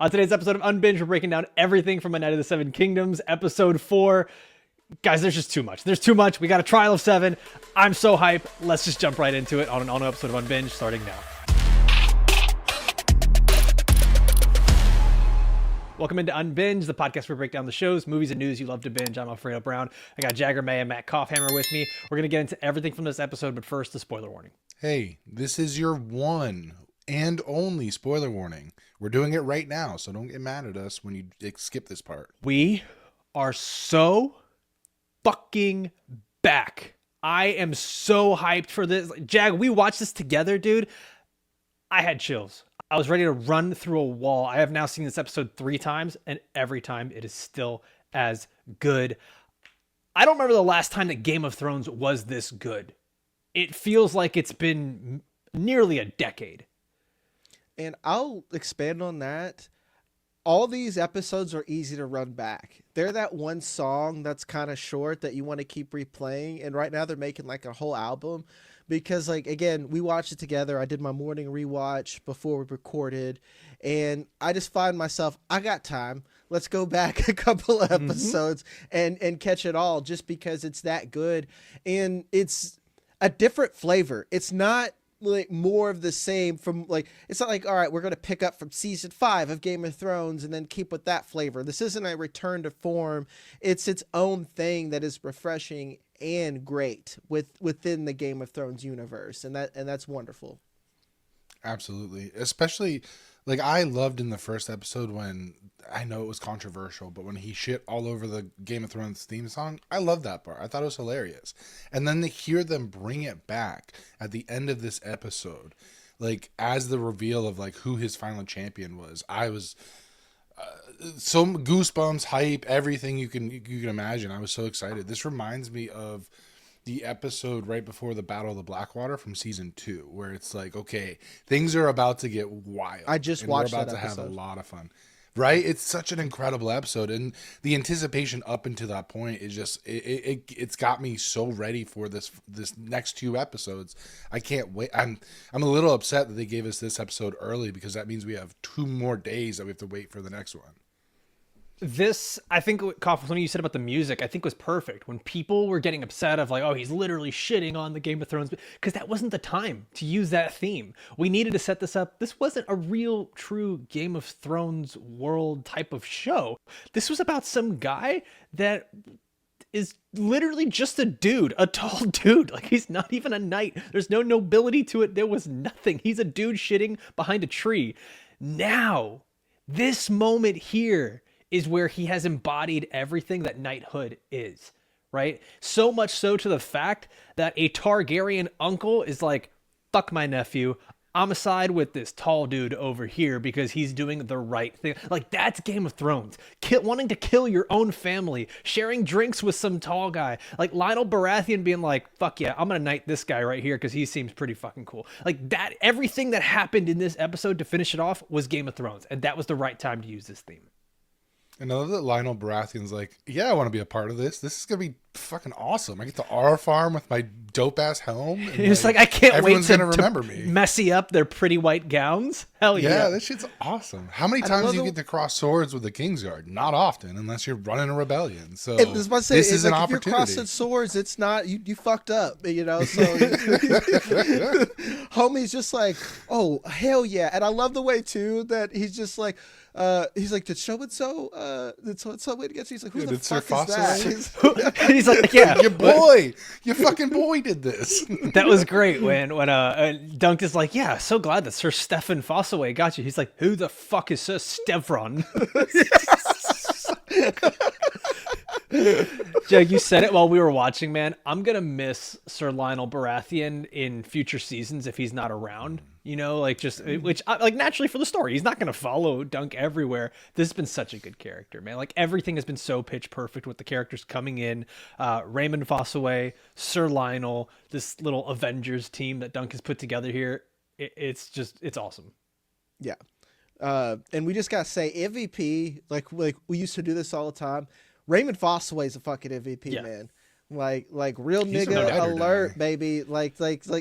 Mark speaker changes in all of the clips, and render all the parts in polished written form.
Speaker 1: On today's episode of Unbinged, we're breaking down everything from A Night of the Seven Kingdoms, episode 4. Guys, there's just too much. There's too much. We got a trial of 7. I'm so hyped. Let's just jump right into it on an all-new episode of Unbinged starting now. Welcome into Unbinged, the podcast where we break down the shows, movies, and news you love to binge. I'm Alfredo Brown. I got Jagger, May, and Matt Kopfhamer with me. We're going to get into everything from this episode, but first, the spoiler warning.
Speaker 2: Hey, this is your one and only spoiler warning. We're doing it right now, so don't get mad at us when you skip this part.
Speaker 1: We are so fucking back. I am so hyped for this. Jag, we watched this together, dude. I had chills. I was ready to run through a wall. I have now seen this episode 3 times, and every time it is still as good. I don't remember the last time that Game of Thrones was this good. It feels like it's been nearly a decade.
Speaker 3: And I'll expand on that. All these episodes are easy to run back. They're that one song that's kind of short that you want to keep replaying. And right now they're making like a whole album. Because, like, again, we watched it together. I did my morning rewatch before we recorded. And I just find myself, I got time. Let's go back a couple of episodes and catch it all just because it's that good. And it's a different flavor. It's not like more of the same from, like, it's not like, all right, we're going to pick up from season 5 of Game of Thrones and then keep with that flavor. This isn't a return to form. It's its own thing that is refreshing and great within the Game of Thrones universe, and that's wonderful.
Speaker 2: Absolutely. Especially, like, I loved in the first episode when, I know it was controversial, but when he shit all over the Game of Thrones theme song, I loved that part. I thought it was hilarious. And then to hear them bring it back at the end of this episode, like, as the reveal of, like, who his final champion was, I was so goosebumps, hype, everything you can imagine. I was so excited. This reminds me of the episode right before the Battle of the Blackwater from season 2, where it's like, okay, things are about to get wild.
Speaker 3: I just watched
Speaker 2: we're about
Speaker 3: that
Speaker 2: to have
Speaker 3: episode.
Speaker 2: a lot of fun. Right? It's such an incredible episode, and the anticipation up until that point is just it's got me so ready for this next 2 episodes. I can't wait. I'm a little upset that they gave us this episode early because that means we have 2 more days that we have to wait for the next one.
Speaker 1: This, I think, something you said about the music, I think was perfect. When people were getting upset of like, oh, he's literally shitting on the Game of Thrones, because that wasn't the time to use that theme. We needed to set this up. This wasn't a real, true Game of Thrones world type of show. This was about some guy that is literally just a dude, a tall dude. Like, he's not even a knight. There's no nobility to it. There was nothing. He's a dude shitting behind a tree. Now, this moment here is where he has embodied everything that knighthood is, right? So much so to the fact that a Targaryen uncle is like, fuck my nephew, I'm aside with this tall dude over here because he's doing the right thing. Like, that's Game of Thrones. Wanting to kill your own family, sharing drinks with some tall guy. Like Lionel Baratheon being like, fuck yeah, I'm gonna knight this guy right here because he seems pretty fucking cool. Like, that, everything that happened in this episode to finish it off was Game of Thrones. And that was the right time to use this theme.
Speaker 2: And I love that Lionel Baratheon's like, yeah, I want to be a part of this. This is going to be fucking awesome. I get the R farm with my dope-ass helm. And
Speaker 1: He's like, I can't wait to
Speaker 2: remember me.
Speaker 1: Messy up their pretty white gowns. Hell yeah.
Speaker 2: Yeah, this shit's awesome. How many times do you get to cross swords with the Kingsguard? Not often, unless you're running a rebellion. So this is an opportunity.
Speaker 3: If you're crossing swords, it's not, you fucked up, you know? So homie's just like, oh, hell yeah. And I love the way, too, that he's just like, he's like, did so-and-so, did so-and-so win against you? He's like, who the fuck is that?
Speaker 1: He's like, yeah.
Speaker 2: Your fucking boy did this.
Speaker 1: That was great when Dunk is like, yeah, so glad that Sir Stefan Fossaway got you. He's like, who the fuck is Sir Stevron? Jag, you said it while we were watching, man. I'm going to miss Sir Lionel Baratheon in future seasons if he's not around. You know, like, just, which, like, naturally for the story, he's not going to follow Dunk everywhere. This has been such a good character, man. Like, everything has been so pitch perfect with the characters coming in. Raymond Fossaway, Sir Lionel, this little Avengers team that Dunk has put together here. It's awesome.
Speaker 3: Yeah. And we just got to say, MVP, like we used to do this all the time. Raymond Fossaway is a fucking MVP, yeah. Man. Like real nigga alert, baby. Like,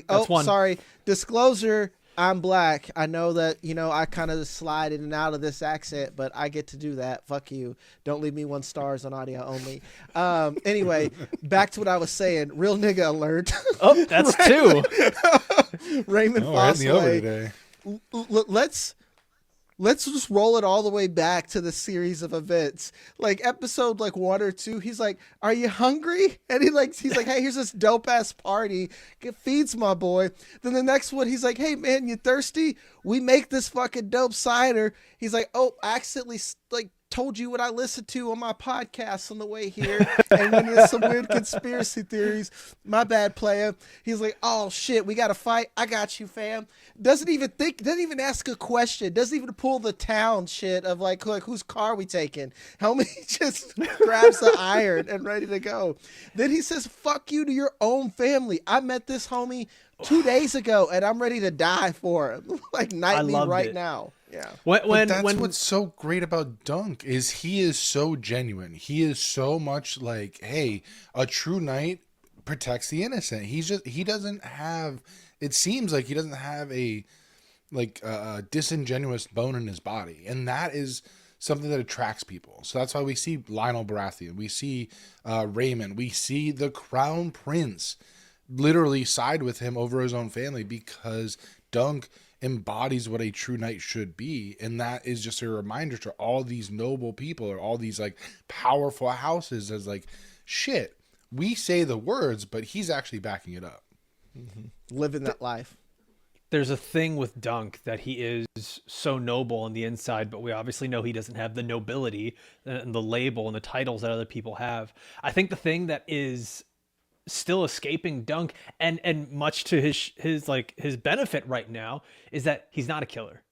Speaker 3: oh, sorry. Disclosure. I'm black. I know that, I kind of slide in and out of this accent, but I get to do that. Fuck you. Don't leave me 1 stars on audio only. Anyway, back to what I was saying. Real nigga alert.
Speaker 1: Oh, that's 2.
Speaker 3: Raymond
Speaker 2: Oh, we're hitting the over
Speaker 3: Fosway.
Speaker 2: today.
Speaker 3: Let's just roll it all the way back to the series of events. Like episode 1 or 2, he's like, "Are you hungry?" And he's like, "Hey, here's this dope ass party. It feeds my boy." Then the next one, he's like, "Hey man, you thirsty? We make this fucking dope cider." He's like, "Oh, I accidentally told you what I listened to on my podcast on the way here, and then there's some weird conspiracy theories. My bad, player." He's like, "Oh shit, we got to fight. I got you, fam." Doesn't even ask a question. Doesn't even pull the town shit of like whose car we taking. Homie just grabs the iron and ready to go. Then he says, "Fuck you to your own family. I met this homie 2 days ago, and I'm ready to die for him. Like, knight me right now." Yeah.
Speaker 2: What's so great about Dunk is he is so genuine. He is so much like, hey, a true knight protects the innocent. He doesn't have. It seems like he doesn't have a disingenuous bone in his body, and that is something that attracts people. So that's why we see Lionel Baratheon, we see Raymond, we see the Crown Prince literally side with him over his own family, because Dunk embodies what a true knight should be. And that is just a reminder to all these noble people, or all these like powerful houses, as like, shit, we say the words, but he's actually backing it up.
Speaker 3: Living that life.
Speaker 1: There's a thing with Dunk that he is so noble on the inside, but we obviously know he doesn't have the nobility and the label and the titles that other people have. I think the thing that is still escaping Dunk, and much to his benefit right now, is that he's not a killer.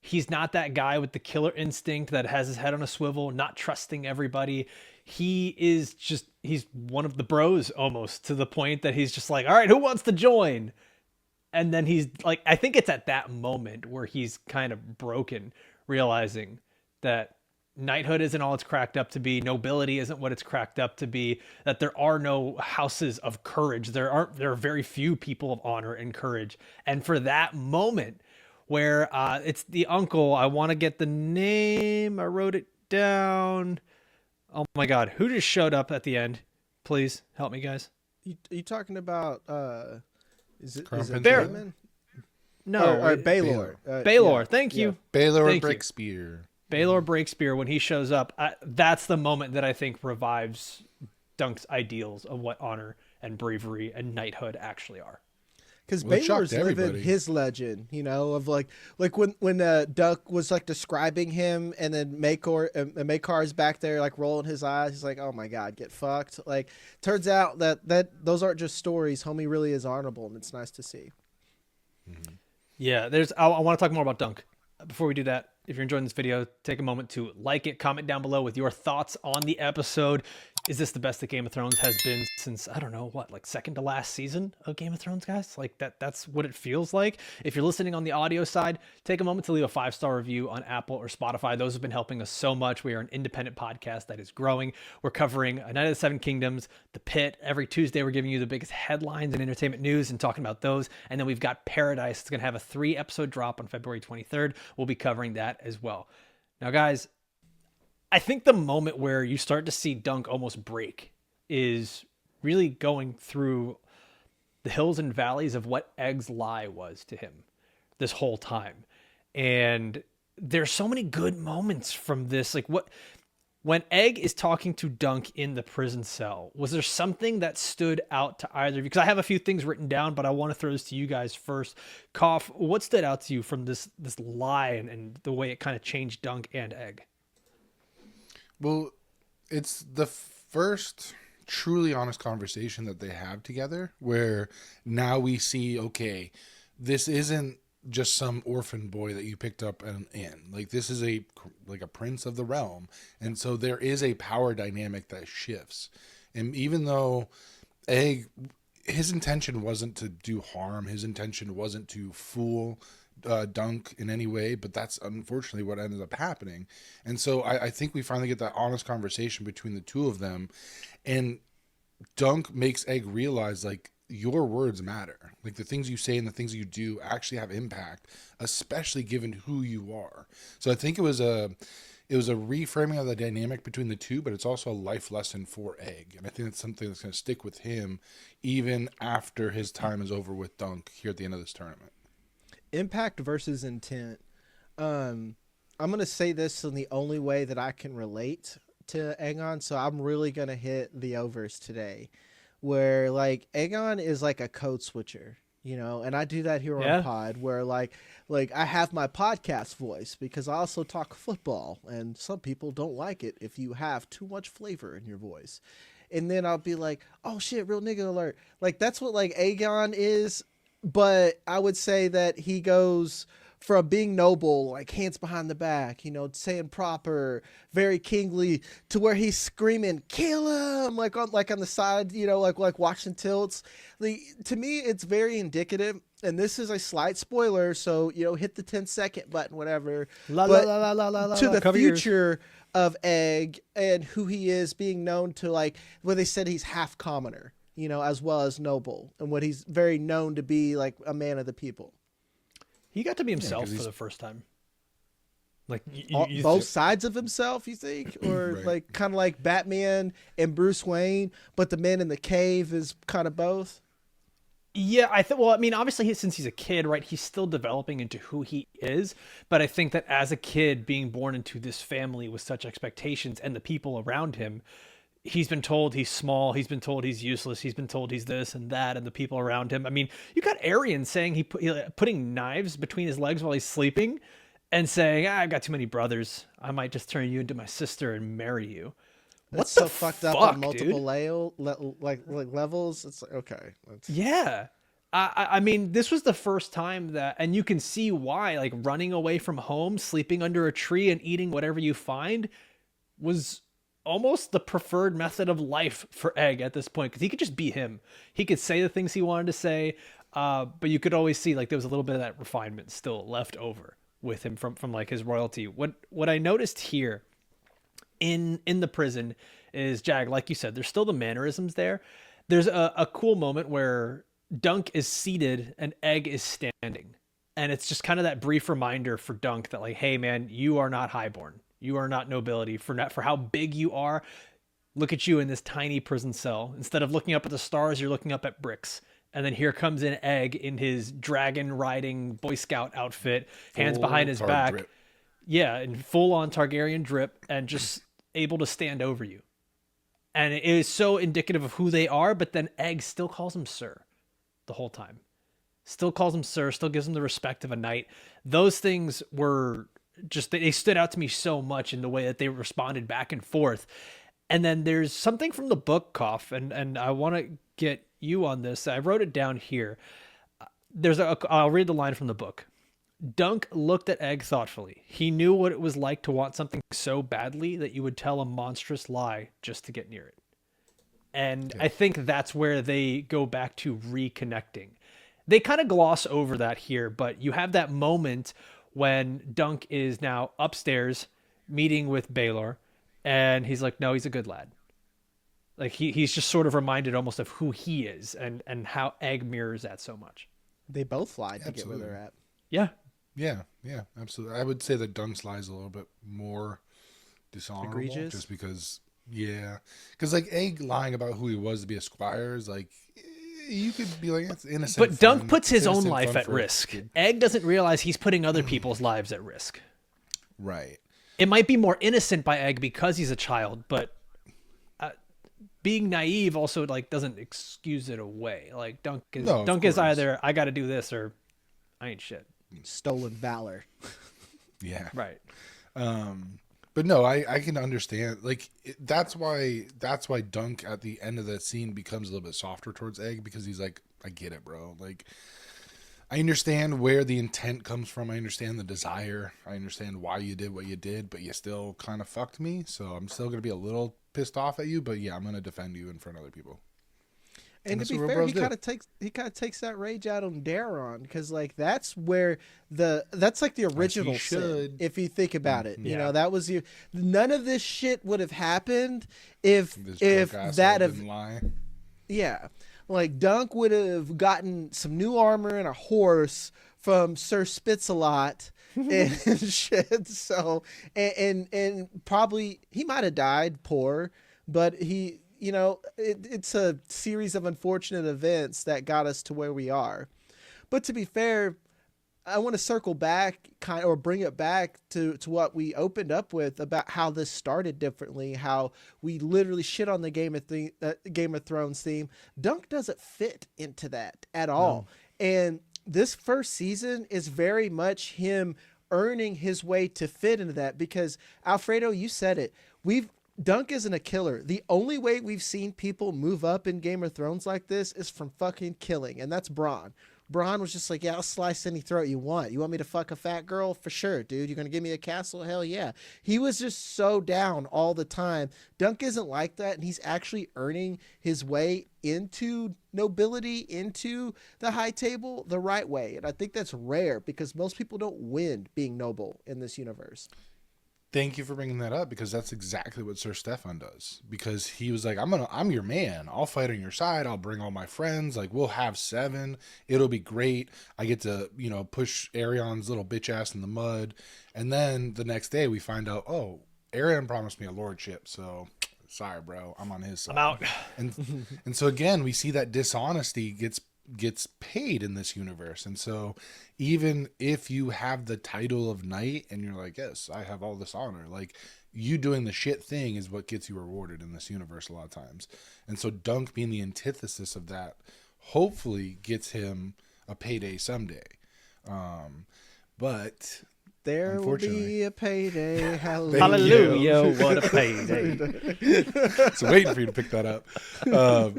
Speaker 1: He's not that guy with the killer instinct that has his head on a swivel, not trusting everybody. He's one of the bros, almost, to the point that he's just like, all right, who wants to join? And then he's like, I think it's at that moment where he's kind of broken, realizing that knighthood isn't all it's cracked up to be. Nobility isn't what it's cracked up to be. That there are no houses of courage. There are very few people of honor and courage. And for that moment where it's the uncle, I want to get the name. I wrote it down. Oh my God. Who just showed up at the end? Please help me, guys.
Speaker 3: You talking about, is it
Speaker 1: Bear?
Speaker 3: Damon?
Speaker 1: No.
Speaker 3: Or Baylor.
Speaker 1: Baylor.
Speaker 3: Yeah.
Speaker 1: Thank you.
Speaker 2: Baylor
Speaker 1: Thank you.
Speaker 2: Breakspear.
Speaker 1: Baylor Breakspear, when he shows up, that's the moment that I think revives Dunk's ideals of what honor and bravery and knighthood actually are.
Speaker 3: Because Baylor's living his legend, of like when Dunk was like describing him, and then Makar's back there like rolling his eyes. He's like, "Oh my God, get fucked!" Like, turns out that those aren't just stories. Homie really is honorable, and it's nice to see.
Speaker 1: Mm-hmm. Yeah, I want to talk more about Dunk. Before we do that, if you're enjoying this video, take a moment to like it, comment down below with your thoughts on the episode. Is this the best that Game of Thrones has been since, I don't know, like second to last season of Game of Thrones, guys? Like that's what it feels like. If you're listening on the audio side, take a moment to leave a 5-star review on Apple or Spotify. Those have been helping us so much. We are an independent podcast that is growing. We're covering A Night of the Seven Kingdoms, The Pit. Every Tuesday, we're giving you the biggest headlines and entertainment news and talking about those. And then we've got Paradise. It's going to have a 3-episode drop on February 23rd. We'll be covering that as well. Now, guys, I think the moment where you start to see Dunk almost break is really going through the hills and valleys of what Egg's lie was to him this whole time. And there's so many good moments from this. Like, when Egg is talking to Dunk in the prison cell, was there something that stood out to either of you? Because I have a few things written down, but I want to throw this to you guys first. Kopf, what stood out to you from this lie and the way it kind of changed Dunk and Egg?
Speaker 2: Well, it's the first truly honest conversation that they have together, where now we see, okay, this isn't just some orphan boy that you picked up in. Like, this is a prince of the realm. And so there is a power dynamic that shifts. And even though Egg, his intention wasn't to do harm, his intention wasn't to fool Dunk in any way, but that's unfortunately what ended up happening. And so I think we finally get that honest conversation between the two of them, and Dunk makes Egg realize, like, your words matter. Like the things you say and the things you do actually have impact, especially given who you are. So I think it was a reframing of the dynamic between the two, but it's also a life lesson for Egg. And I think it's something that's going to stick with him even after his time is over with Dunk here at the end of this tournament.
Speaker 3: Impact versus intent. I'm going to say this in the only way that I can relate to Aegon, so I'm really going to hit the overs today, where like Aegon is like a code switcher, you know, and I do that here on pod, where like I have my podcast voice because I also talk football, and some people don't like it if you have too much flavor in your voice. And then I'll be like, oh shit, real nigga alert. Like that's what like Aegon is, but I would say that he goes from being noble, like hands behind the back, you know, saying proper, very kingly, to where he's screaming, kill him, like on the side, you know, like watching tilts. To me, it's very indicative, and this is a slight spoiler, so, you know, hit the 10-second button, whatever. To the future of Egg and who he is, being known to, like, where they said he's half commoner, you know, as well as noble, and what he's very known to be, like, a man of the people.
Speaker 1: He got to be himself for the first time. Like
Speaker 3: both sides of himself, you think, or
Speaker 2: right.
Speaker 3: like kind of like Batman and Bruce Wayne, but the man in the cave is kind of both.
Speaker 1: Yeah, I think. Well, I mean, obviously, since he's a kid, right? He's still developing into who he is. But I think that as a kid, being born into this family with such expectations, and the people around him, he's been told he's small. He's been told he's useless. He's been told he's this and that, and the people around him. I mean, you got Arian saying putting knives between his legs while he's sleeping, and saying, "I've got too many brothers. I might just turn you into my sister and marry you."
Speaker 3: That's so fucked up on multiple levels. It's like, okay.
Speaker 1: Yeah. I mean, this was the first time that, and you can see why, like running away from home, sleeping under a tree, and eating whatever you find was almost the preferred method of life for Egg at this point, because he could just be him. He could say the things he wanted to say, but you could always see like there was a little bit of that refinement still left over with him from like his royalty. What I noticed here in the prison is, Jag, like you said, there's still the mannerisms there. There's a cool moment where Dunk is seated and Egg is standing, and it's just kind of that brief reminder for Dunk that like, hey man, you are not highborn. You are not nobility for how big you are. Look at you in this tiny prison cell. Instead of looking up at the stars, you're looking up at bricks. And then here comes an Egg in his dragon riding Boy Scout outfit, hands behind his back. Drip. Yeah, in full on Targaryen drip, and just able to stand over you. And it is so indicative of who they are, but then Egg still calls him sir the whole time. Still calls him sir, still gives him the respect of a knight. Those things were just, they stood out to me so much in the way that they responded back and forth. And then there's something from the book, Kopf, and I want to get you on this. I wrote it down here. I'll read the line from the book. Dunk looked at Egg thoughtfully. He knew what it was like to want something so badly that you would tell a monstrous lie just to get near it. And I think that's where they go back to reconnecting. They kind of gloss over that here, but you have that moment when Dunk is now upstairs meeting with Baelor, and he's like, no, he's a good lad. Like he's just sort of reminded almost of who he is, and how Egg mirrors that so much.
Speaker 3: They both lied to get where they're at.
Speaker 1: Yeah.
Speaker 2: Yeah, absolutely. I would say that Dunk's lie is a little bit more dishonorable.
Speaker 3: Egregious?
Speaker 2: Just because, because like Egg lying about who he was to be a squire is like, you could be like, it's innocent.
Speaker 1: But Dunk puts his own life at risk. Egg doesn't realize he's putting other people's lives at risk.
Speaker 2: Right.
Speaker 1: It might be more innocent by Egg because he's a child, but being naive also like doesn't excuse it away. Like Dunk is either I got to do this or I ain't shit.
Speaker 3: Stolen valor.
Speaker 2: Yeah.
Speaker 1: Right.
Speaker 2: But no, I can understand. Like that's why Dunk at the end of that scene becomes a little bit softer towards Egg, because he's like, I get it, bro. Like I understand where the intent comes from. I understand the desire. I understand why you did what you did, but you still kind of fucked me. So I'm still going to be a little pissed off at you, but yeah, I'm going to defend you in front of other people.
Speaker 3: And to be fair, he kind of takes that rage out on Daron, because like that's where that's like the original sin, if you think about it. Yeah. You know, that was none of this shit would have happened if that
Speaker 2: didn't lie.
Speaker 3: Yeah. Like Dunk would have gotten some new armor and a horse from Sir Spitz-a-Lot and shit. So and probably he might have died poor, but he, you know, it's a series of unfortunate events that got us to where we are. But to be fair, I want to circle back or bring it back to what we opened up with about how this started differently, how we literally shit on the Game of Thrones theme. Dunk doesn't fit into that at all. No. And this first season is very much him earning his way to fit into that, because Alfredo, you said it. Dunk isn't a killer. The only way we've seen people move up in Game of Thrones like this is from fucking killing, and that's Bronn. Bronn was just like, yeah, I'll slice any throat you want. You want me to fuck a fat girl? For sure, dude. You're going to give me a castle? Hell yeah. He was just so down all the time. Dunk isn't like that, and he's actually earning his way into nobility, into the high table the right way. And I think that's rare because most people don't win being noble in this universe.
Speaker 2: Thank you for bringing that up, because that's exactly what Sir Stefan does. Because he was like, I'm your man. I'll fight on your side. I'll bring all my friends. Like, we'll have 7. It'll be great. I get to, you know, push Aerion's little bitch ass in the mud. And then the next day we find out, oh, Aerion promised me a lordship. So sorry, bro. I'm on his side.
Speaker 1: I'm out.
Speaker 2: And so again, we see that dishonesty gets paid in this universe. And so even if you have the title of knight and you're like, yes, I have all this honor, like, you doing the shit thing is what gets you rewarded in this universe a lot of times. And so Dunk being the antithesis of that hopefully gets him a payday someday. But
Speaker 3: there will be a payday.
Speaker 1: Hallelujah, what a payday.
Speaker 2: So waiting for you to pick that up.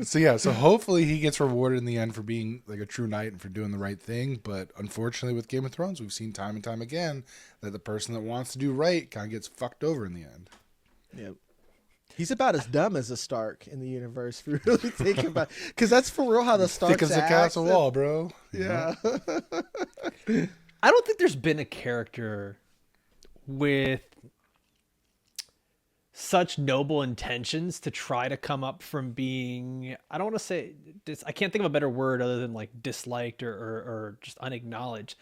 Speaker 2: So hopefully he gets rewarded in the end for being like a true knight and for doing the right thing. But unfortunately with Game of Thrones, we've seen time and time again that the person that wants to do right kind of gets fucked over in the end.
Speaker 3: Yep. He's about as dumb as a Stark in the universe, if you really think about it. Because that's for real how the Starks act.
Speaker 2: Thick as a castle wall, bro.
Speaker 3: Yeah.
Speaker 1: I don't think there's been a character with such noble intentions to try to come up from being, I don't want to say, I can't think of a better word other than like disliked or just unacknowledged.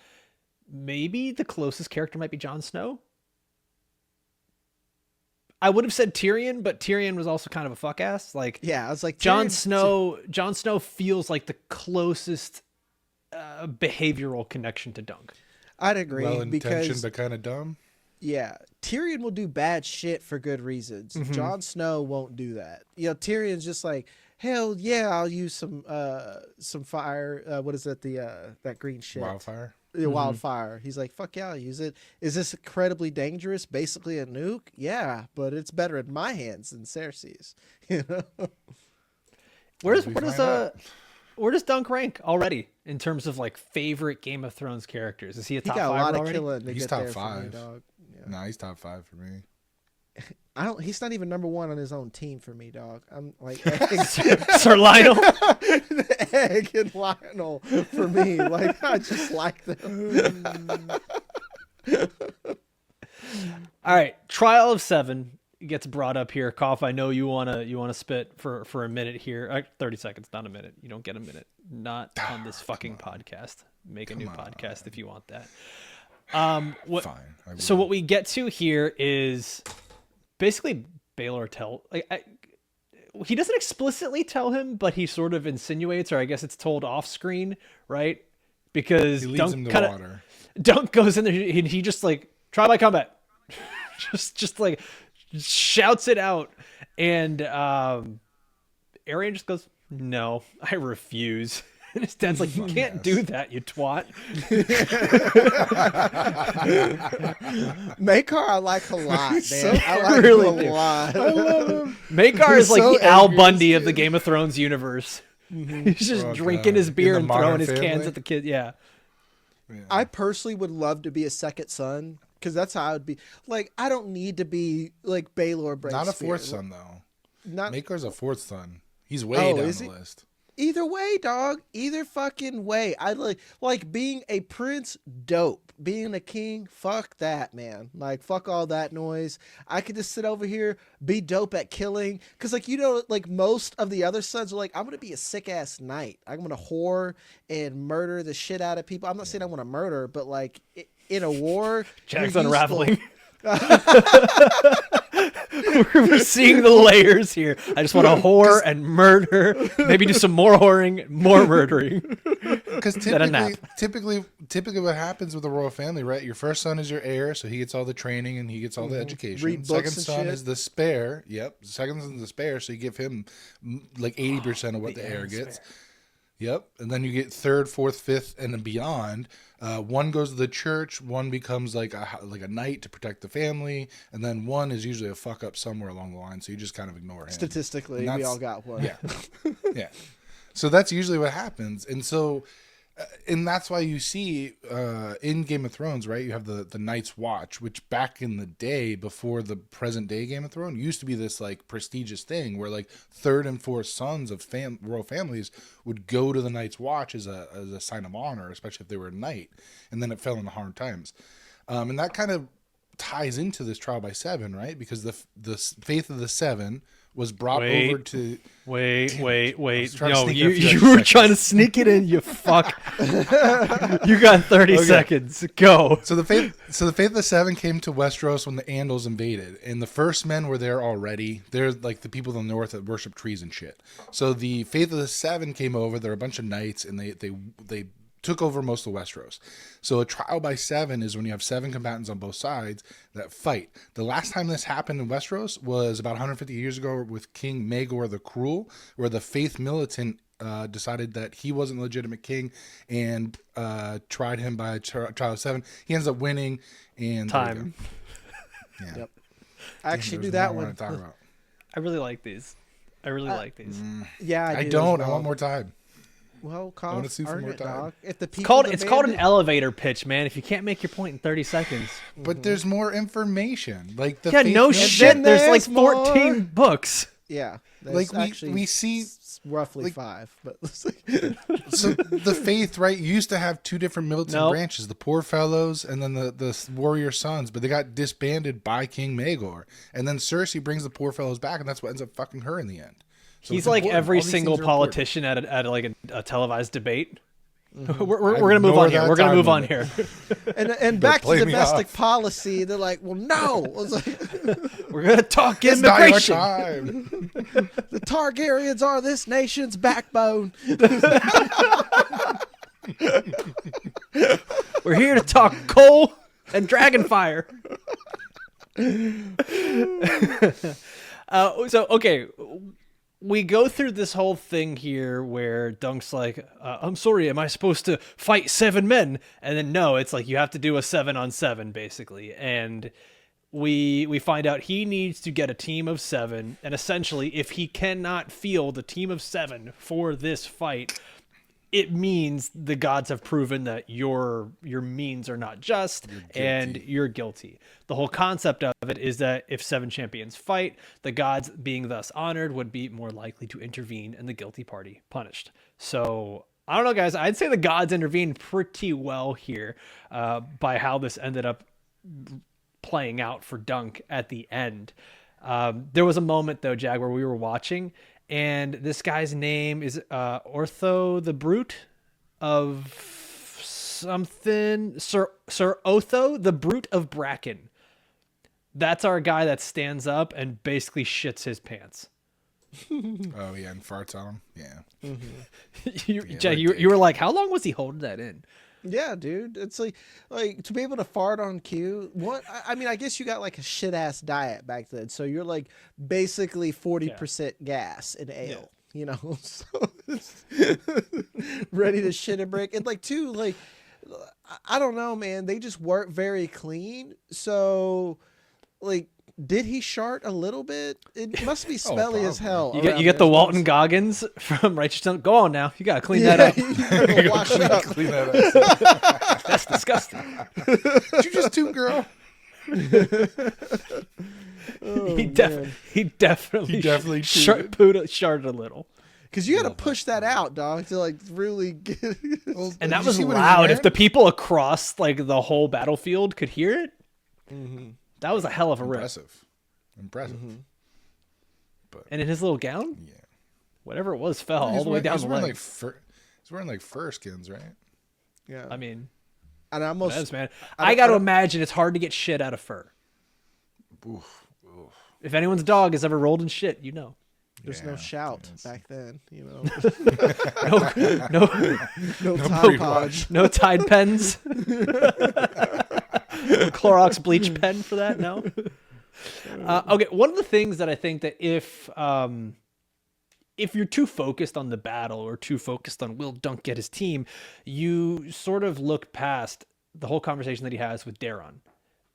Speaker 1: Maybe the closest character might be Jon Snow. I would have said Tyrion, but Tyrion was also kind of a fuck ass. Like,
Speaker 3: yeah, I was like,
Speaker 1: Jon Snow feels like the closest behavioral connection to Dunk.
Speaker 3: I'd agree.
Speaker 2: Well-intentioned, but kind of dumb.
Speaker 3: Yeah, Tyrion will do bad shit for good reasons. Mm-hmm. Jon Snow won't do that. You know, Tyrion's just like, hell yeah, I'll use some fire. What is that? That green shit.
Speaker 2: Wildfire.
Speaker 3: The wildfire. He's like, fuck yeah, I'll use it. Is this incredibly dangerous? Basically a nuke? Yeah, but it's better in my hands than Cersei's. You know.
Speaker 1: Where does Dunk rank already in terms of like favorite Game of Thrones characters? Is he a top 5 already?
Speaker 3: He got a lot of killing.
Speaker 2: He's top 5. Dog. Yeah. Nah, he's top 5 for me.
Speaker 3: He's not even number 1 on his own team for me, dog. I'm like
Speaker 1: Sir Lionel.
Speaker 3: The Egg and Lionel for me. Like, I just like them.
Speaker 1: All right, Trial of 7 gets brought up here. Kopf, I know you wanna spit for a minute here. 30 seconds, not a minute. You don't get a minute. Not on this fucking podcast. Make a new podcast if you want that.
Speaker 2: Fine.
Speaker 1: So what we get to here is basically Baelor he doesn't explicitly tell him, but he sort of insinuates, or I guess it's told off screen, right? Because
Speaker 2: he leads him to water.
Speaker 1: Dunk goes in there and he just like, try by combat. just like shouts it out, and Aerion just goes, no, I refuse. And his dad's like, you can't do that, you twat.
Speaker 3: Makar I like a lot, man.
Speaker 1: So
Speaker 3: I like
Speaker 1: really
Speaker 3: him a lot.
Speaker 2: I love him.
Speaker 1: Makar is like so the Al Bundy of the Game of Thrones universe. Mm-hmm. He's just drinking his beer and throwing his cans at the kid. Yeah.
Speaker 3: I personally would love to be a second son, because that's how I would be. Like, I don't need to be like Baelor Bracebeard.
Speaker 2: Not a fourth son, though. Makar's a fourth son. He's way down the list.
Speaker 3: Either way, dog. Either fucking way. I like being a prince, dope. Being a king, fuck that, man. Like, fuck all that noise. I could just sit over here, be dope at killing. Cause like, like most of the other sons are like, I'm gonna be a sick ass knight. I'm gonna whore and murder the shit out of people. I'm not saying I want to murder, but like in a war,
Speaker 1: Jack's
Speaker 3: you're
Speaker 1: unraveling. We're seeing the layers here. I just want to whore and murder, maybe do some more whoring, more murdering.
Speaker 2: Because typically what happens with the royal family, right? Your first son is your heir, so he gets all the training and he gets all the education.
Speaker 3: Read books
Speaker 2: Second
Speaker 3: and
Speaker 2: son
Speaker 3: shit.
Speaker 2: is the spare. Yep. Second son is the spare, so you give him like 80% of what the heir gets. Yep. And then you get third, fourth, fifth, and then beyond. One goes to the church. One becomes like a knight to protect the family, and then one is usually a fuck up somewhere along the line. So you just kind of ignore him.
Speaker 3: Statistically, we all got one.
Speaker 2: Yeah, yeah. So that's usually what happens, and so. And that's why you see in Game of Thrones, right? You have the Night's Watch, which back in the day, before the present day Game of Thrones, used to be this like prestigious thing where like third and fourth sons of royal families would go to the Night's Watch as a sign of honor, especially if they were a knight. And then it fell into hard times, and that kind of ties into this trial by seven, right? Because the faith of the seven was brought over to.
Speaker 1: Wait.
Speaker 2: No,
Speaker 1: you were trying to sneak it in, you fuck. You got 30 seconds. Go.
Speaker 2: So the faith of the seven came to Westeros when the Andals invaded, and the first men were there already. They're like the people in the north that worship trees and shit. So the faith of the seven came over. They're a bunch of knights, and they took over most of Westeros. So a trial by seven is when you have seven combatants on both sides that fight. The last time this happened in Westeros was about 150 years ago with King Maegor the Cruel, where the faith militant decided that he wasn't a legitimate king and tried him by a trial of seven. He ends up winning. And
Speaker 1: time.
Speaker 2: Yeah.
Speaker 3: Yep. I actually do that one.
Speaker 1: I really like these.
Speaker 3: Yeah,
Speaker 2: I
Speaker 3: do
Speaker 2: don't.
Speaker 3: as
Speaker 2: I
Speaker 3: well.
Speaker 2: want more time.
Speaker 3: Well,
Speaker 2: I
Speaker 3: Koff,
Speaker 2: wanna see for
Speaker 3: earn
Speaker 2: more
Speaker 3: it,
Speaker 2: time.
Speaker 3: dog. If the
Speaker 1: It's
Speaker 3: people
Speaker 1: called an
Speaker 3: demand
Speaker 1: elevator pitch, man. If you can't make your point in 30 seconds.
Speaker 2: But there's more information. Like the
Speaker 1: Yeah,
Speaker 2: faith
Speaker 1: no
Speaker 2: militant-
Speaker 1: shit. There's like
Speaker 3: there's more.
Speaker 1: 14 books.
Speaker 3: it. Yeah,
Speaker 2: Like
Speaker 3: that's actually
Speaker 2: we see
Speaker 3: roughly
Speaker 2: like-
Speaker 3: 5, but
Speaker 2: so the faith, right, used to have two different militant
Speaker 1: Nope.
Speaker 2: branches, the poor fellows and then the warrior sons, but they got disbanded by King Maegor. And then Cersei brings the poor fellows back, and that's what ends up fucking her in the end. So
Speaker 1: He's
Speaker 2: it's
Speaker 1: like
Speaker 2: important.
Speaker 1: every
Speaker 2: All these
Speaker 1: single
Speaker 2: things are important.
Speaker 1: politician at like a televised debate. We're
Speaker 2: I
Speaker 1: gonna move
Speaker 2: ignore
Speaker 1: on here.
Speaker 2: that
Speaker 1: We're gonna
Speaker 2: time
Speaker 1: move on
Speaker 2: limit.
Speaker 1: here.
Speaker 3: and back to
Speaker 2: play me
Speaker 3: domestic
Speaker 2: off.
Speaker 3: policy. They're like, well, no, it's like,
Speaker 1: We're gonna talk
Speaker 2: It's not your
Speaker 1: immigration.
Speaker 2: time.
Speaker 3: the Targaryens are this nation's backbone.
Speaker 1: We're here to talk coal and dragonfire. So okay, we go through this whole thing here where Dunk's like, I'm sorry, am I supposed to fight 7 men? And then no, it's like you have to do a 7-on-7 basically. And we find out he needs to get a team of 7, and essentially if he cannot field a team of 7 for this fight, it means the gods have proven that your means are not just and you're guilty. The whole concept of it is that if 7 champions fight, the gods, being thus honored, would be more likely to intervene and the guilty party punished. So I don't know, guys. I'd say the gods intervened pretty well here by how this ended up playing out for Dunk at the end. There was a moment though, Jag, where we were watching, and this guy's name is Ortho the Brute of something. Sir Otho the Brute of Bracken. That's our guy that stands up and basically shits his pants.
Speaker 2: Oh yeah, and farts on him. Yeah.
Speaker 1: Jag, you were like, how long was he holding that in?
Speaker 3: Yeah, dude. It's like to be able to fart on cue. What I mean, I guess you got like a shit ass diet back then, so you're like basically 40% gas and ale. You know, so ready to shit and break. And like too, like I don't know, man. They just weren't very clean. So like, did he shart a little bit? It must be smelly as hell.
Speaker 1: You get the Walton Goggins from Righteous Stone. Go on now. You gotta clean that up.
Speaker 3: You gotta wash it up.
Speaker 2: Clean that up.
Speaker 1: That's disgusting.
Speaker 2: Did you just toot, girl?
Speaker 3: Oh,
Speaker 1: he
Speaker 3: man.
Speaker 1: definitely
Speaker 2: He definitely
Speaker 1: sharted a little.
Speaker 3: Because you got to
Speaker 2: Love
Speaker 3: push
Speaker 2: that.
Speaker 3: that out, dog, to like really get.
Speaker 2: Well,
Speaker 1: And
Speaker 2: did
Speaker 1: that
Speaker 2: you
Speaker 1: was
Speaker 2: see what he
Speaker 1: loud.
Speaker 2: wearing?
Speaker 1: If the people across like the whole battlefield could hear it,
Speaker 3: Mm-hmm.
Speaker 1: that was a hell of a rip.
Speaker 2: Impressive.
Speaker 3: Mm-hmm.
Speaker 2: But
Speaker 1: And in his little gown,
Speaker 2: yeah,
Speaker 1: whatever it was, fell all the way down the leg.
Speaker 2: He's wearing like fur skins, right?
Speaker 3: Yeah.
Speaker 1: I mean,
Speaker 3: and I almost.
Speaker 1: whatevs, man.
Speaker 3: I
Speaker 1: I got to
Speaker 3: don't-
Speaker 1: imagine it's hard to get shit out of fur.
Speaker 2: Oof.
Speaker 1: If anyone's dog has ever rolled in shit, you know.
Speaker 3: There's
Speaker 2: Yeah,
Speaker 3: no shout
Speaker 2: it's-
Speaker 3: back then, you know.
Speaker 1: No,
Speaker 3: No
Speaker 2: No
Speaker 3: Tide
Speaker 2: pre-wash.
Speaker 3: Pods.
Speaker 1: no Tide pens. Clorox bleach pen for that? No. Okay, one of the things that I think that if you're too focused on the battle or too focused on will Dunk get his team, you sort of look past the whole conversation that he has with Daron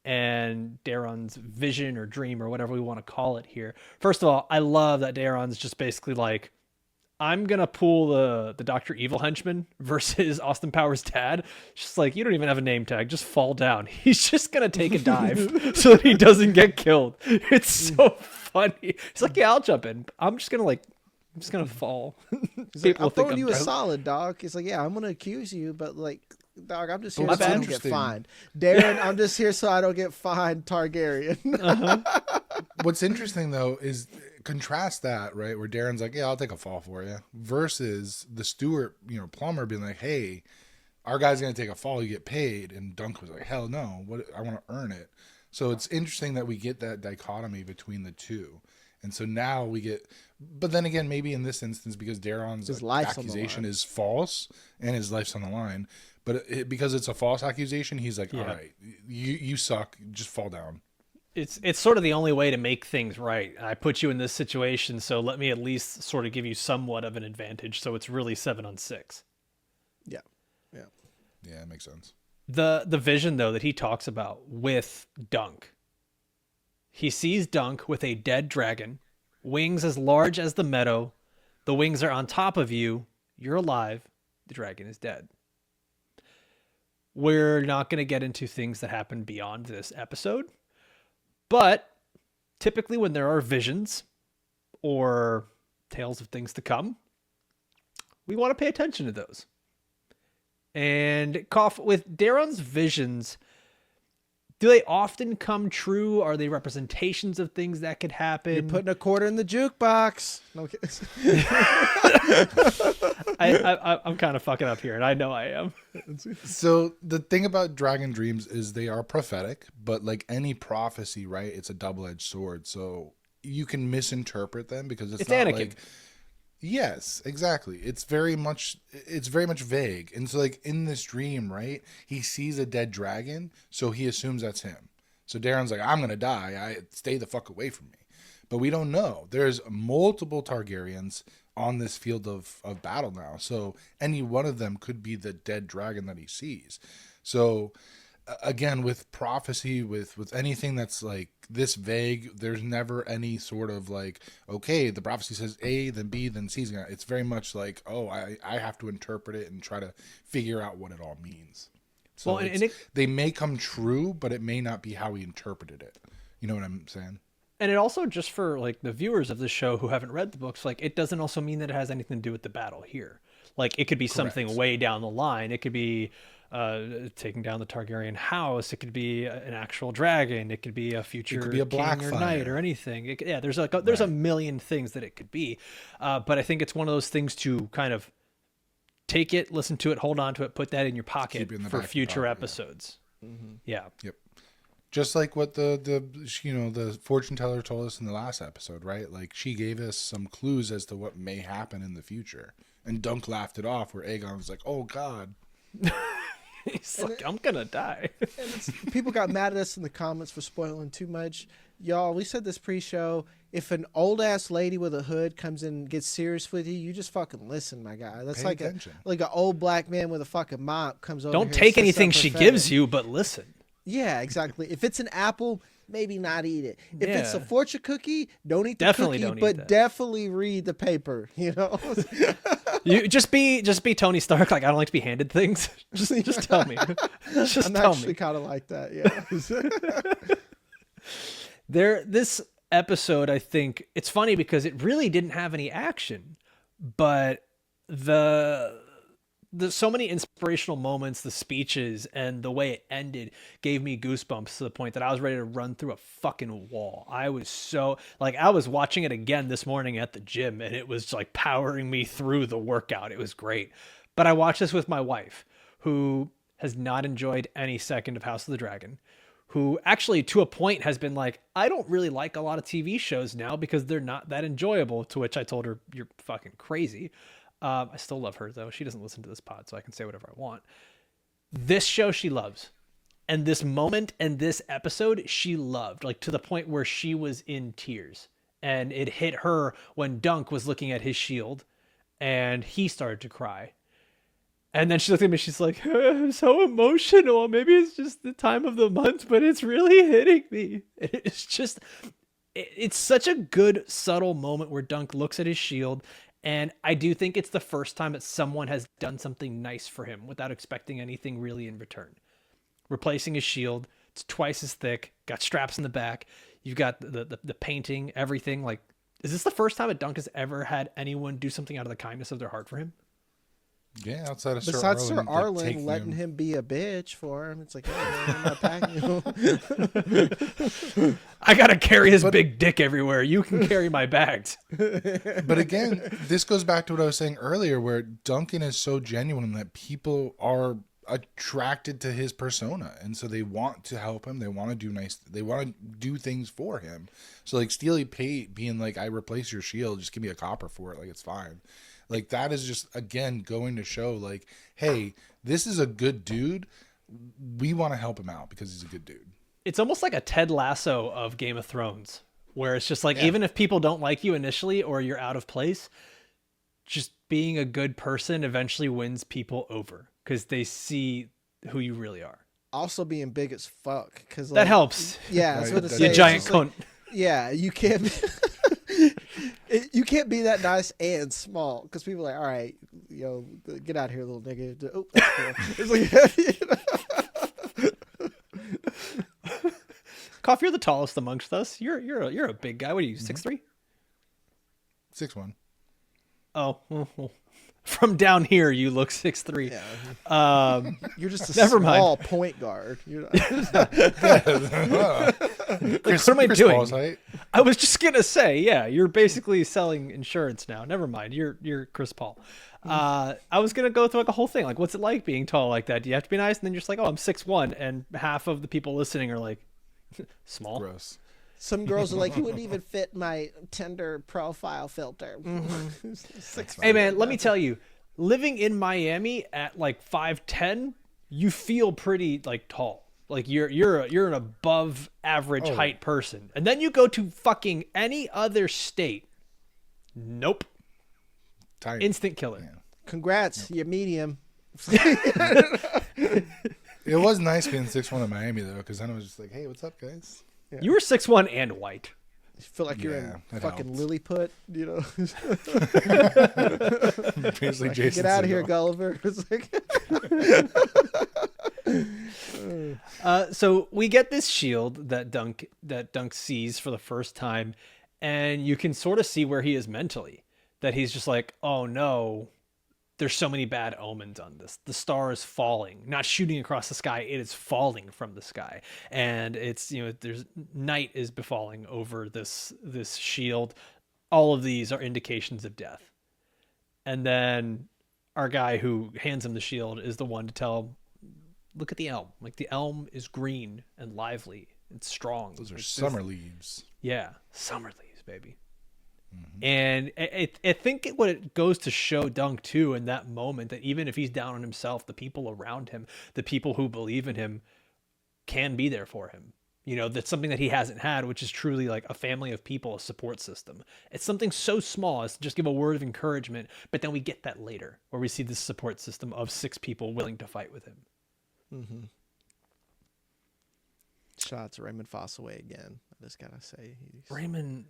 Speaker 1: and Daron's vision or dream or whatever we want to call it here. First of all, I love that Daron's just basically like, I'm going to pull the Dr. Evil henchman versus Austin Powers' dad. Just like, you don't even have a name tag. Just fall down. He's just going to take a dive so that he doesn't get killed. It's so funny. He's like, yeah, I'll jump in. I'm just going to fall.
Speaker 3: He's like,
Speaker 1: People
Speaker 3: I'm
Speaker 1: think
Speaker 3: throwing you a
Speaker 2: I-
Speaker 3: solid, dog. He's like, yeah, I'm gonna accuse you, but like, dog, I'm just here
Speaker 2: But
Speaker 3: so I
Speaker 2: what's
Speaker 3: don't get
Speaker 2: interesting-
Speaker 3: fined. Darren, I'm just here so I don't get fined. Targaryen.
Speaker 2: What's interesting though is contrast that, right, where Darren's like, yeah, I'll take a fall for you, versus the steward, plumber being like, hey, our guy's gonna take a fall, you get paid, and Dunk was like, hell no, what, I want to earn it. So it's interesting that we get that dichotomy between the two. And so now we get, but then again, maybe in this instance, because Daron's
Speaker 3: His life's on the
Speaker 2: accusation
Speaker 3: line.
Speaker 2: is false and his life's on the line, but because it's a false accusation, he's like,
Speaker 1: Yeah.
Speaker 2: all right, you suck, just fall down.
Speaker 1: It's sort of the only way to make things right. I put you in this situation, so let me at least sort of give you somewhat of an advantage. So it's really 7-on-6.
Speaker 3: Yeah. Yeah.
Speaker 2: Yeah, it makes sense.
Speaker 1: The vision though that he talks about with Dunk. He sees Dunk with a dead dragon, wings as large as the meadow. The wings are on top of you. You're alive. The dragon is dead. We're not going to get into things that happen beyond this episode, but typically when there are visions or tales of things to come, we want to pay attention to those. And with Daron's visions, do they often come true? Are they representations of things that could happen?
Speaker 3: You're putting a quarter in the jukebox. No,
Speaker 1: I'm kind of fucking up here, and I know I am.
Speaker 2: So the thing about dragon dreams is they are prophetic, but like any prophecy, right? It's a double-edged sword. So you can misinterpret them because it's not
Speaker 1: Anakin.
Speaker 2: like, yes, exactly. It's very much vague. And so like in this dream, right? He sees a dead dragon, so he assumes that's him. So Darren's like, I'm gonna die. Stay the fuck away from me. But we don't know. There's multiple Targaryens on this field of battle now. So any one of them could be the dead dragon that he sees. So again, with prophecy, with anything that's like this vague, there's never any sort of like, okay, the prophecy says A, then B, then C. It's very much like, oh, I have to interpret it and try to figure out what it all means. So
Speaker 1: Well, and
Speaker 2: they may come true, but it may not be how he interpreted it. You know what I'm saying?
Speaker 1: And it also, just for like the viewers of the show who haven't read the books, like it doesn't also mean that it has anything to do with the battle here. Like it could be something
Speaker 2: Correct.
Speaker 1: way down the line. It could be taking down the Targaryen house. It could be an actual dragon. It could be a future
Speaker 2: be a
Speaker 1: king or
Speaker 2: Blackfire.
Speaker 1: knight or anything. There's a million things that it could be. But I think it's one of those things to kind of take it, listen to it, hold on to it, put that in your pocket
Speaker 2: Keep it in the
Speaker 1: for
Speaker 2: back of your
Speaker 1: future
Speaker 2: pocket, yeah.
Speaker 1: episodes. Yeah.
Speaker 2: Yep. Just like what the fortune teller told us in the last episode, right? Like she gave us some clues as to what may happen in the future. And Dunk laughed it off where Aegon was like, oh God.
Speaker 1: He's like, I'm gonna die.
Speaker 3: people got mad at us in the comments for spoiling too much. Y'all, we said this pre-show. If an old ass lady with a hood comes in and gets serious with you, you just fucking listen, my guy. That's
Speaker 2: Pay
Speaker 3: like
Speaker 2: attention.
Speaker 3: like an old black man with a fucking mop comes over.
Speaker 1: Don't
Speaker 3: here
Speaker 1: take
Speaker 3: and says
Speaker 1: anything
Speaker 3: something
Speaker 1: she
Speaker 3: prophetic.
Speaker 1: gives you, but listen.
Speaker 3: Yeah, exactly. If it's an apple, maybe not eat it. If it's a
Speaker 1: Yeah.
Speaker 3: fortune cookie, don't eat the
Speaker 1: Definitely
Speaker 3: cookie,
Speaker 1: don't eat
Speaker 3: but
Speaker 1: that.
Speaker 3: definitely read the paper. You know.
Speaker 1: You just be Tony Stark. Like, I don't like to be handed things. Just tell me. Just
Speaker 3: I'm
Speaker 1: tell
Speaker 3: actually
Speaker 1: me.
Speaker 3: kind of like that. Yeah.
Speaker 1: This episode, I think it's funny because it really didn't have any action, but the so many inspirational moments, the speeches, and the way it ended gave me goosebumps to the point that I was ready to run through a fucking wall. I was so like, I was watching it again this morning at the gym, and it was like powering me through the workout. It was great. But I watched this with my wife, who has not enjoyed any second of House of the Dragon, who actually to a point has been like, I don't really like a lot of TV shows now because they're not that enjoyable. To which I told her, you're fucking crazy. I still love her though. She doesn't listen to this pod, so I can say whatever I want. This show she loves. And this moment and this episode she loved, like to the point where she was in tears. And it hit her when Dunk was looking at his shield and he started to cry. And then she looked at me, she's like, I'm so emotional. Maybe it's just the time of the month, but it's really hitting me. It's just, it's such a good, subtle moment where Dunk looks at his shield. And I do think it's the first time that someone has done something nice for him without expecting anything really in return. Replacing his shield, it's twice as thick, got straps in the back. You've got the painting, everything. Like, is this the first time a Dunk has ever had anyone do something out of the kindness of their heart for him?
Speaker 2: Yeah, outside of
Speaker 3: Besides Sir Arlen
Speaker 2: like,
Speaker 3: letting him be a bitch for him, it's like, hey, man, I'm not packing you.
Speaker 1: I gotta carry his big dick everywhere. You can carry my bags.
Speaker 2: But again, this goes back to what I was saying earlier, where Duncan is so genuine that people are attracted to his persona, and so they want to help him. They want to do they want to do things for him. So like Steely Pate being like, I replace your shield, just give me a copper for it, like it's fine. Like, that is just, again, going to show, like, hey, this is a good dude. We want to help him out because he's a good dude.
Speaker 1: It's almost like a Ted Lasso of Game of Thrones, where it's just like, even if people don't like you initially or you're out of place, just being a good person eventually wins people over because they see who you really are.
Speaker 3: Also being big as fuck. Cause, like,
Speaker 1: that helps.
Speaker 3: Yeah,
Speaker 2: right,
Speaker 3: that's what
Speaker 1: You giant cunt.
Speaker 3: Yeah, you can't be, you can't be that nice and small because people are like, all right, get out of here, little nigga. Oh, that's cool. It's like,
Speaker 1: Koff, you're the tallest amongst us. You're a big guy. What are you, 6'3"?
Speaker 2: 6'1".
Speaker 1: Oh, well, from down here, you look 6'3".
Speaker 3: Yeah. You're just a
Speaker 1: Never
Speaker 3: small
Speaker 1: mind.
Speaker 3: point guard. You're not,
Speaker 1: Chris, what am I doing?
Speaker 2: Paul's height.
Speaker 1: I was just gonna say, yeah, you're basically selling insurance now. Never mind, you're Chris Paul. I was gonna go through like a whole thing, like what's it like being tall like that? Do you have to be nice? And then you're just like, oh, I'm 6'1", and half of the people listening are like, small.
Speaker 2: Gross.
Speaker 3: some girls are like, you wouldn't even fit my Tinder profile filter.
Speaker 1: Hey man, let me tell you, living in Miami at like 5'10", you feel pretty like tall. Like you're an above average height person. And then you go to fucking any other state. Nope.
Speaker 2: Tight.
Speaker 1: Instant killer.
Speaker 2: Yeah.
Speaker 3: Congrats, you're medium.
Speaker 2: It was nice being 6'1" in Miami though, because then I was just like, hey, what's up, guys?
Speaker 3: Yeah.
Speaker 1: You were 6'1" and white.
Speaker 3: You feel like you're
Speaker 2: Yeah,
Speaker 3: in
Speaker 2: that
Speaker 3: fucking
Speaker 2: helps.
Speaker 3: Lilliput, you know?
Speaker 2: Basically,
Speaker 3: Like,
Speaker 2: Jason
Speaker 3: get out of here,
Speaker 2: Segel.
Speaker 3: Gulliver. It's like,
Speaker 1: So we get this shield that Dunk sees for the first time, and you can sort of see where he is mentally. That he's just like, oh no, there's so many bad omens on this. The star is falling, not shooting across the sky, it is falling from the sky. And it's, there's night is befalling over this shield. All of these are indications of death. And then our guy who hands him the shield is the one to tell him, look at the elm. Like, the elm is green and lively. It's strong.
Speaker 2: Those are
Speaker 1: It's
Speaker 2: summer leaves.
Speaker 1: yeah, summer leaves, baby. And I think what it goes to show Dunk too in that moment, that even if he's down on himself, the people around him, the people who believe in him, can be there for him. That's something that he hasn't had, which is truly like a family of people, a support system. It's something so small as to just give a word of encouragement, but then we get that later, where we see this support system of 6 people willing to fight with him.
Speaker 3: mm-hmm. Shots Raymond Fossaway again. I just gotta say,
Speaker 1: Raymond,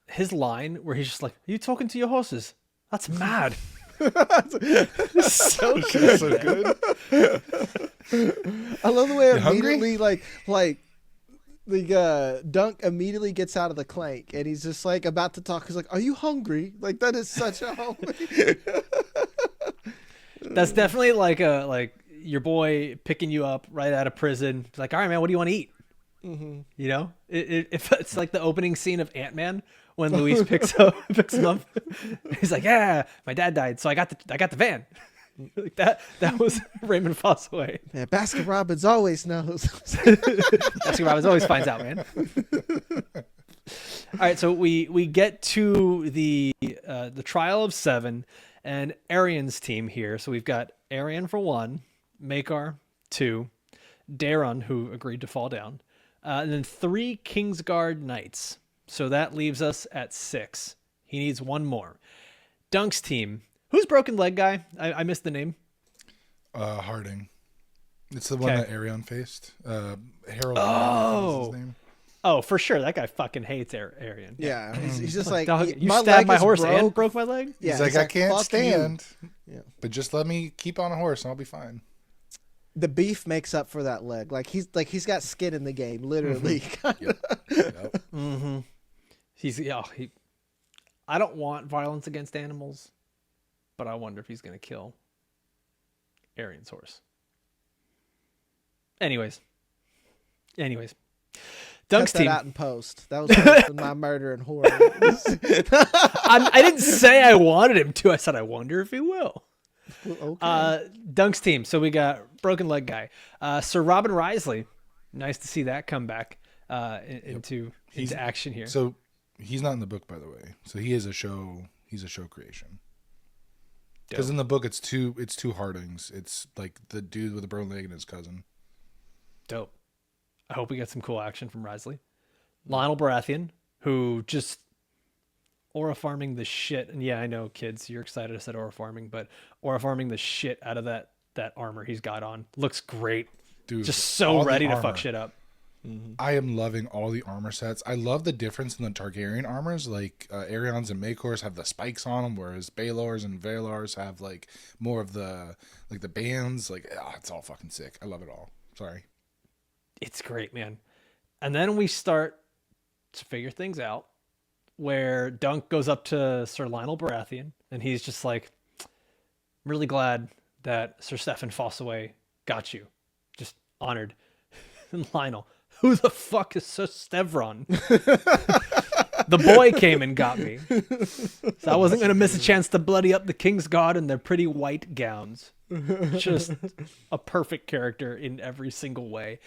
Speaker 1: his line where he's just like, "Are you talking to your horses? That's mad." So good.
Speaker 2: So good.
Speaker 3: I love the way
Speaker 2: You hungry?
Speaker 3: immediately like Dunk immediately gets out of the clank and he's just like about to talk. He's like, "Are you hungry?" Like that is such a homie.
Speaker 1: That's definitely like your boy picking you up right out of prison. It's like, all right, man, what do you want to eat? You know, if it's like the opening scene of Ant-Man when Luis picks him up. He's like, yeah, my dad died, so I got the van. Like that was Raymond Fossaway.
Speaker 3: Man, Baskin Robbins always knows.
Speaker 1: Baskin Robbins always finds out, man. All right, so we get to the trial of 7 and Arian's team here. So we've got Arian for 1, Makar 2, Daron, who agreed to fall down, and then 3 Kingsguard Knights. So that leaves us at 6. He needs 1 more. Dunk's team. Who's broken leg guy? I missed the name.
Speaker 2: Harding. It's the one that Arion faced. Harold.
Speaker 1: Oh.
Speaker 2: Is his name.
Speaker 1: Oh, for sure. That guy fucking hates Arian.
Speaker 3: Yeah, he's just like,
Speaker 1: Dog, you
Speaker 3: my
Speaker 1: stabbed
Speaker 3: leg
Speaker 1: my
Speaker 3: is
Speaker 1: horse
Speaker 3: broke.
Speaker 1: and broke my leg?
Speaker 3: Yeah,
Speaker 2: he's like, I can't
Speaker 3: "Fuck
Speaker 2: stand.
Speaker 3: Yeah.
Speaker 2: But just let me keep on a horse and I'll be fine.
Speaker 3: The beef makes up for that leg. Like he's got skin in the game, literally.
Speaker 2: Yep.
Speaker 1: I don't want violence against animals, but I wonder if he's going to kill Arian's horse. Anyways. Dunk's
Speaker 3: Cut that
Speaker 1: team.
Speaker 3: out in post. That was worse than my murder and horror.
Speaker 1: I didn't say I wanted him to. I said I wonder if he will.
Speaker 3: Okay.
Speaker 1: Dunk's team. So we got broken leg guy. Sir Robin Risley. Nice to see that come back into action here.
Speaker 2: So he's not in the book, by the way. So he is a show. He's a show creation. Because in the book, it's two Hardings. It's like the dude with the broken leg and his cousin.
Speaker 1: Dope. I hope we get some cool action from Risley. Lionel Baratheon, who just aura farming the shit. And yeah, I know, kids, you're excited I said aura farming, but aura farming the shit out of that armor he's got on. Looks great.
Speaker 2: Dude,
Speaker 1: just so ready to fuck shit up.
Speaker 2: I am loving all the armor sets. I love the difference in the Targaryen armors. Like Aerion's and Makor's have the spikes on them, whereas Baelor's and Valar's have like more of the bands. Like, it's all fucking sick. I love it all. Sorry.
Speaker 1: It's great, man. And then we start to figure things out where Dunk goes up to Sir Lionel Baratheon and he's just like, I'm really glad that Sir Stefan Fossaway got you. Just honored. And Lionel, who the fuck is Sir Stevron? The boy came and got me. So I wasn't going to miss a chance to bloody up the Kingsguard in their pretty white gowns. Just a perfect character in every single way.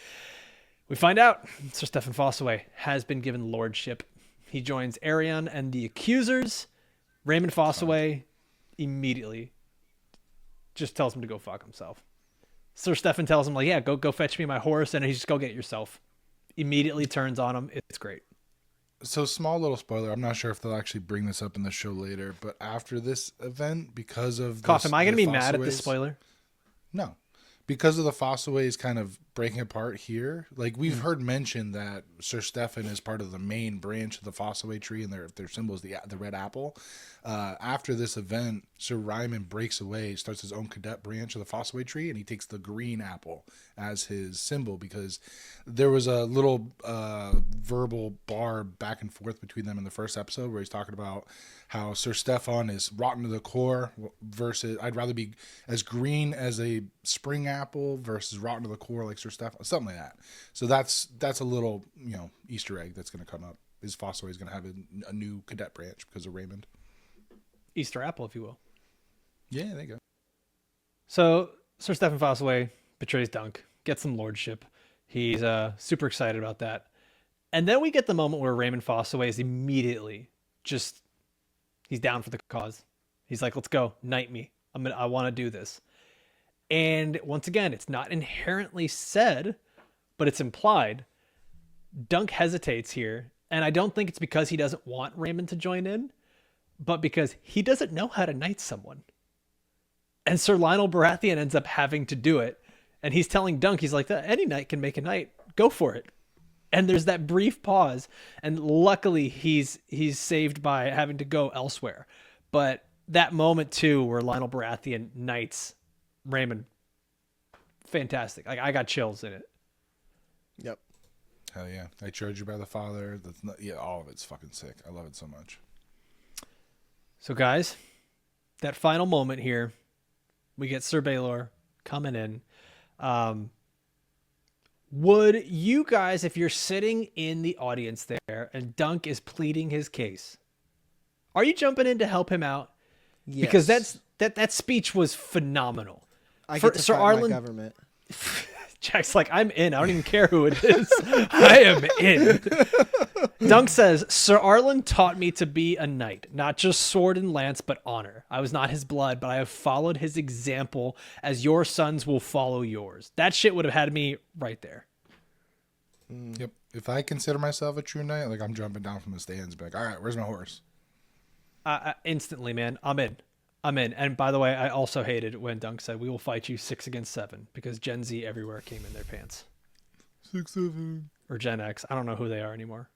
Speaker 1: We find out Sir Stefan Fossaway has been given lordship. He joins Arion and the accusers. Raymond Fossaway immediately just tells him to go fuck himself. Sir Stefan tells him, like, yeah, go fetch me my horse, and he's just go get it yourself. Immediately turns on him. It's great.
Speaker 2: So, small little spoiler. I'm not sure if they'll actually bring this up in the show later, but after this event, because of
Speaker 1: Cough, am I going to
Speaker 2: the
Speaker 1: be mad at this
Speaker 2: Fossaways-
Speaker 1: spoiler?
Speaker 2: No. Because of the Fossaways kind of breaking apart here, like we've heard mention that Sir Stefan is part of the main branch of the Fossaway tree, and their symbol is the red apple. After this event, Sir Ryman breaks away, starts his own cadet branch of the Fossaway tree, and he takes the green apple as his symbol because there was a little verbal bar back and forth between them in the first episode where he's talking about how Sir Stefan is rotten to the core versus I'd rather be as green as a spring apple versus rotten to the core like Sir Stefan, something like that. So that's a little Easter egg that's going to come up. Is Fossaway is going to have a new cadet branch because of Raymond.
Speaker 1: Easter apple, if you will.
Speaker 2: Yeah, there you go.
Speaker 1: So Sir Stefan Fossaway betrays Dunk, gets some lordship. He's super excited about that. And then we get the moment where Raymond Fossaway is immediately just, he's down for the cause. He's like, let's go, knight me. I want to do this. And once again, it's not inherently said, but it's implied. Dunk hesitates here. And I don't think it's because he doesn't want Raymond to join in, but because he doesn't know how to knight someone. And Sir Lionel Baratheon ends up having to do it. And he's telling Dunk, he's like, any knight can make a knight. Go for it. And there's that brief pause. And luckily, he's saved by having to go elsewhere. But that moment, too, where Lionel Baratheon knights Raymond, fantastic. Like, I got chills in it.
Speaker 3: Yep.
Speaker 2: Hell yeah. I Chose You by the Father. That's not, yeah, all of it's fucking sick. I love it so much.
Speaker 1: So, guys, that final moment here, we get Sir Baylor coming in. Would you guys, if you're sitting in the audience there and Dunk is pleading his case, are you jumping in to help him out?
Speaker 3: Yes.
Speaker 1: Because that speech was phenomenal.
Speaker 3: I get to
Speaker 1: Sir
Speaker 3: fight my
Speaker 1: Arlen,
Speaker 3: government.
Speaker 1: Jack's like, I'm in. I don't even care who it is. I am in. Dunk says, Sir Arlen taught me to be a knight, not just sword and lance, but honor. I was not his blood, but I have followed his example as your sons will follow yours. That shit would have had me right there.
Speaker 2: Yep. If I consider myself a true knight, like I'm jumping down from the stands, be like, all right, where's my horse?
Speaker 1: Instantly, man. I'm in. And by the way, I also hated when Dunk said, we will fight you 6 against 7 because Gen Z everywhere came in their pants.
Speaker 2: 6, 7.
Speaker 1: Or Gen X. I don't know who they are anymore.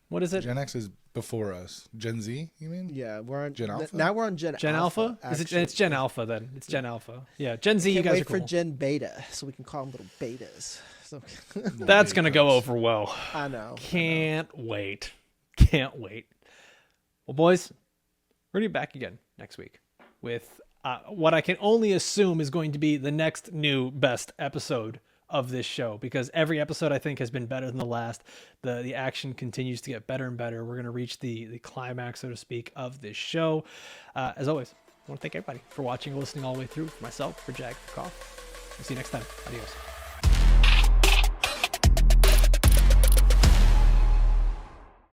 Speaker 1: What is it?
Speaker 2: Gen X is before us. Gen Z, you mean?
Speaker 3: Yeah, we're on
Speaker 2: Gen Alpha?
Speaker 3: Now we're on Gen
Speaker 1: Alpha? Is it? It's Gen Alpha then. It's Gen Alpha. Yeah, Gen Z. You
Speaker 3: Can't
Speaker 1: guys
Speaker 3: wait
Speaker 1: are cool.
Speaker 3: for Gen Beta, so we can call them little betas. So
Speaker 1: That's gonna go over well.
Speaker 3: I know.
Speaker 1: Can't wait. Can't wait. Well, boys, we're gonna be back again next week with what I can only assume is going to be the next new best episode of this show, because every episode I think has been better than the last. The action continues to get better and better. We're going to reach the climax, so to speak, of this show. As always, I want to thank everybody for watching and listening all the way through. For myself, for Jack, for Koff. We'll see you next time. Adios.